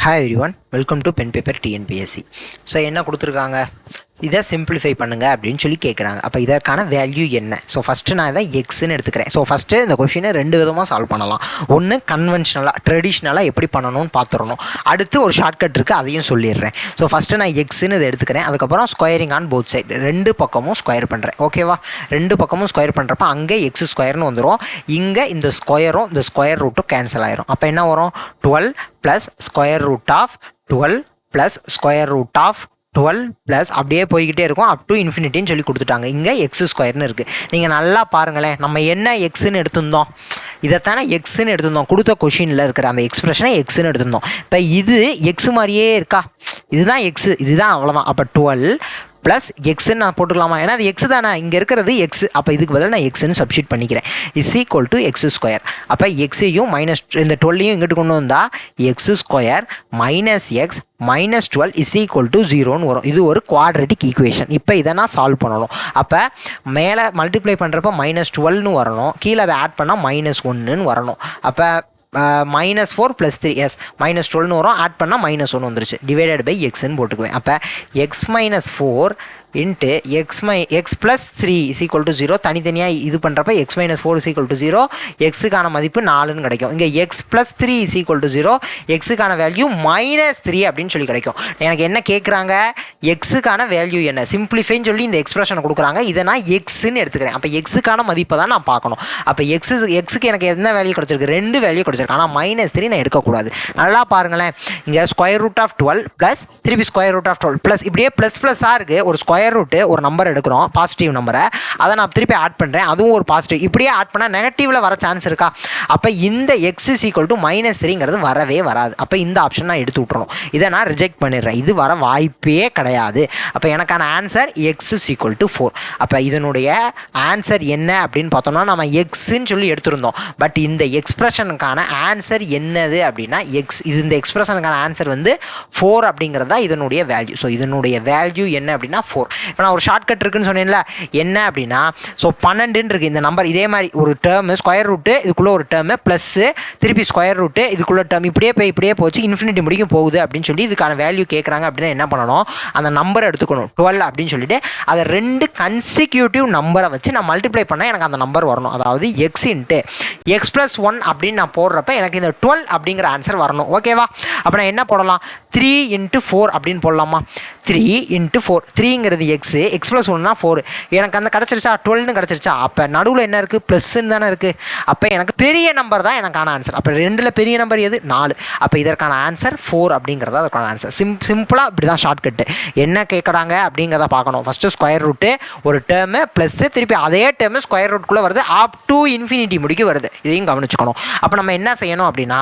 Hi everyone, welcome to Pen Paper TNPSC. So என்ன கொடுத்துருக்காங்க, இதை சிம்பிளிஃபை பண்ணுங்கள் அப்படின்னு சொல்லி கேட்குறாங்க. அப்போ இதற்கான வேல்யூ என்ன? ஸோ ஃபஸ்ட்டு நான் இதை எக்ஸ்ன்னு எடுத்துக்கிறேன். ஸோ ஃபஸ்ட்டு இந்த கொஷினை ரெண்டு விதமாக சால்வ் பண்ணலாம். ஒன்று கன்வென்ஷனலாக ட்ரெடிஷ்னலாக எப்படி பண்ணணும்னு பார்த்துடணும். அடுத்து ஒரு ஷார்ட்கட் இருக்குது, அதையும் சொல்லிடுறேன். ஸோ ஃபஸ்ட்டு நான் எக்ஸ்ன்னு இதை எடுத்துக்கிறேன். அதுக்கப்புறம் ஸ்கொயரிங் ஆன் போத் சைடு, ரெண்டு பக்கமும் ஸ்கொயர் பண்ணுறேன். ஓகேவா? ரெண்டு பக்கமும் ஸ்கொயர் பண்ணுறப்ப அங்கே எக்ஸ் ஸ்கொயர்னு வந்துடும். இங்கே இந்த ஸ்கொயரும் இந்த ஸ்கொயர் ரூட்டும் கேன்சல் ஆயிரும். அப்போ என்ன வரும்? 12 plus square root of 12 plus square root of 12 plus அப்படியே போய்கிட்டே இருக்கும் அப் டு இன்ஃபினிட்டின்னு சொல்லி கொடுத்துட்டாங்க. இங்கே எக்ஸ் ஸ்கொயர்னு இருக்குது. நீங்கள் நல்லா பாருங்களேன், நம்ம என்ன எக்ஸ்ன்னு எடுத்திருந்தோம்? இதைத்தானே எக்ஸ்ன்னு எடுத்திருந்தோம். கொடுத்த கொஷினில் இருக்கிற அந்த எக்ஸ்பிரஷனை எக்ஸ்ன்னு எடுத்திருந்தோம். இப்போ இது எக்ஸ் மாதிரியே இருக்கா? இதுதான் எக்ஸு, இதுதான், அவ்வளோதான். அப்போ 12 ப்ளஸ் எக்ஸ்ன்னு நான் போட்டுக்கலாமா? ஏன்னா அது எக்ஸ் தானே, இங்கே இருக்கிறது எக்ஸ். அப்போ இதுக்கு பதில் நான் எக்ஸ்ன்னு சப்ஸ்டிட் பண்ணிக்கிறேன். Is equal to x square. அப்போ எக்ஸையும் மைனஸ் இந்த 12ஐயும் இங்கிட்டு கொண்டு வந்தால் x square minus x minus 12 is equal to 0ன்னு வரும். இது ஒரு குவாட்ரட்டிக் ஈக்குவேஷன். இப்போ இதை நான் சால்வ் பண்ணணும். அப்போ மேலே மல்டிப்ளை பண்ணுறப்ப -12ன்னு வரணும், கீழே அதை ஆட் பண்ணால் -1ன்னு வரணும். அப்போ -4 + 3 எஸ் -12ன்னு வரும், ஆட் பண்ணால் -1 வந்துருச்சு. டிவைடட் பை எக்ஸ்ன்னு போட்டுக்குவேன். அப்போ x - 4 into x + 3 is equal to 0. தனித்தனியாக இது பண்ணுறப்ப x - 4 இஸ் ஈக்குவல் டு 0, எக்ஸுக்கான மதிப்பு 4ன்னு கிடைக்கும். இங்கே x + 3 இஸ் ஈக்குவல் டு 0, எக்ஸுக்கான வேல்யூ -3 அப்படின்னு சொல்லி கிடைக்கும். எனக்கு என்ன கேட்குறாங்க? எக்ஸுக்கான வேல்யூ என்ன? சிம்பிளிஃபைன்னு சொல்லி இந்த எக்ஸ்பிரஷனை கொடுக்குறாங்க. இதை நான் எக்ஸ்ன்னு எடுத்துக்கிறேன். அப்போ எக்ஸுக்கான மதிப்பை தான் நான் பார்க்கணும். அப்போ எக்ஸுக்கு எனக்கு என்ன வேல்யூ கிடச்சிருக்கு? 2 வேல்யூ கிடச்சிருக்கு. ஆனால் -3 நான் எடுக்கக்கூடாது. நல்லா பாருங்களேன், இங்கே ஸ்கொயர் ரூட் ஆஃப் 12 ப்ளஸ் திருப்பி ஸ்கொயர் ரூட் ஆஃப் 12 ப்ளஸ் இப்படியே ப்ளஸ்ஸாக இருக்குது. ஒரு ஸ்கொயர் ரூட்டு ஒரு நம்பர் எடுக்கிறோம், பாசிட்டிவ் நம்பரை, அதை நான் திருப்பி ஆட் பண்ணுறேன், அதுவும் ஒரு பாசிட்டிவ். இப்படியே ஆட் பண்ணால் நெகட்டிவில் வர சான்ஸ் இருக்கா? அப்போ இந்த எக்ஸ் இஸ் ஈக்குவல் டு -3ங்கிறது வரவே வராது. அப்போ இந்த ஆப்ஷன் நான் எடுத்து விட்டுறணும். இதை நான் ரிஜெக்ட் பண்ணிடுறேன். இது வர வாய்ப்பே கிடையாது. அப்போ எனக்கான answer X is equal to 4. அப்போ இதனுடைய ஆன்சர் என்ன அப்படின்னு பார்த்தோம்னா, நம்ம எக்ஸ்ன்னு சொல்லி எடுத்திருந்தோம். பட் இந்த எக்ஸ்பிரஷனுக்கான ஆன்சர் என்னது அப்படின்னா எக்ஸ். இது இந்த எக்ஸ்பிரஷனுக்கான ஆன்சர் வந்து 4 அப்படிங்கிறது தான் இதனுடைய வேல்யூ. ஸோ இதனுடைய வேல்யூ என்ன அப்படின்னா 4. இப்போ நான் ஒரு ஷார்ட்கட் இருக்குன்னு சொன்னேன்ல, என்ன அப்படின்னா, ஸோ 12ன்னு இருக்குது இந்த நம்பர். இதே மாதிரி ஒரு டேர்மு ஸ்கொயர் ரூட்டு, இதுக்குள்ளே ஒரு டேர்மு ப்ளஸ்ஸு திருப்பி ஸ்கொயர் ரூட்டு, இதுக்குள்ளே டேர்ம் இப்படியே போச்சு இன்ஃபினிட்டி முடிக்கும் போகுது அப்படின்னு சொல்லி இதுக்கான வேல்யூ கேட்குறாங்க. அப்படின்னா என்ன பண்ணணும்? அந்த நம்பரை எடுத்துக்கணும் 12 அப்படின்னு சொல்லிட்டு அதை 2 கன்சிக்யூட்டிவ் நம்பரை வச்சு நான் மல்டிப்ளை பண்ணால் எனக்கு அந்த நம்பர் வரணும். அதாவது எக்ஸ் இன்ட்டு x + 1 அப்படின்னு நான் போடுறப்ப எனக்கு இந்த 12 அப்படிங்கிற ஆன்சர் வரணும். ஓகேவா? அப்போ நான் என்ன போடலாம்? 3 × 4 அப்படின்னு போடலாமா? 3 × 4, 3ங்கிறது எக்ஸு, x + 1னா 4. எனக்கு அந்த கிடச்சிருச்சா? 12ன்னு கிடச்சிருச்சா? அப்போ நடுவில் என்ன இருக்குது? ப்ளஸ்ன்னு தானே இருக்குது. அப்போ எனக்கு பெரிய நம்பர் தான் எனக்கான ஆன்சர். அப்போ 2ல் பெரிய நம்பர் எது? 4. அப்போ இதற்கான ஆன்சர் 4 அப்படிங்கிறதா அதற்கான ஆன்சர். சிம்பிளாக இப்படி தான் ஷார்ட்கட்டு. என்ன கேட்குறாங்க அப்படிங்கிறத பார்க்கணும். ஃபஸ்ட்டு ஸ்கொயர் ரூட்டு ஒரு டேர்மு ப்ளஸ்ஸு திருப்பி அதே டேர்மு ஸ்கொயர் ரூட்டுக்குள்ளே வருது, அப் டு இன்ஃபினிட்டி முடிக்க வருது. இதையும் கவனிச்சுக்கணும். அப்போ நம்ம என்ன செய்யணும் அப்படின்னா,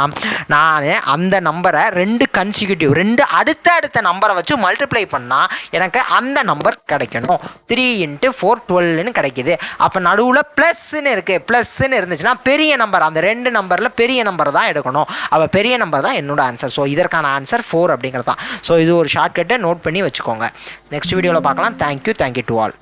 நான் அந்த நம்பரை 2 கன்சிக்யூட்டிவ் 2 அடுத்த நம்பரை வச்சு மல்டிப்ளை பண்ணால் எனக்கு அந்த நம்பர் கிடைக்கணும். 3 × 4 12ன்னு கிடைக்கிது. அப்போ நடுவில் ப்ளஸ்ன்னு இருக்குது. ப்ளஸ்ன்னு இருந்துச்சுன்னா பெரிய நம்பர், அந்த 2 நம்பரில் பெரிய நம்பர் தான் எடுக்கணும். அப்போ பெரிய நம்பர் தான் என்னோட ஆன்சர். ஸோ இதற்கான ஆன்சர் 4 அப்படிங்கிறது தான். ஸோ இது ஒரு ஷார்ட்கட்டை நோட் பண்ணி வச்சுக்கோங்க. நெக்ஸ்ட் வீடியோவில் பார்க்கலாம். Thank you to all.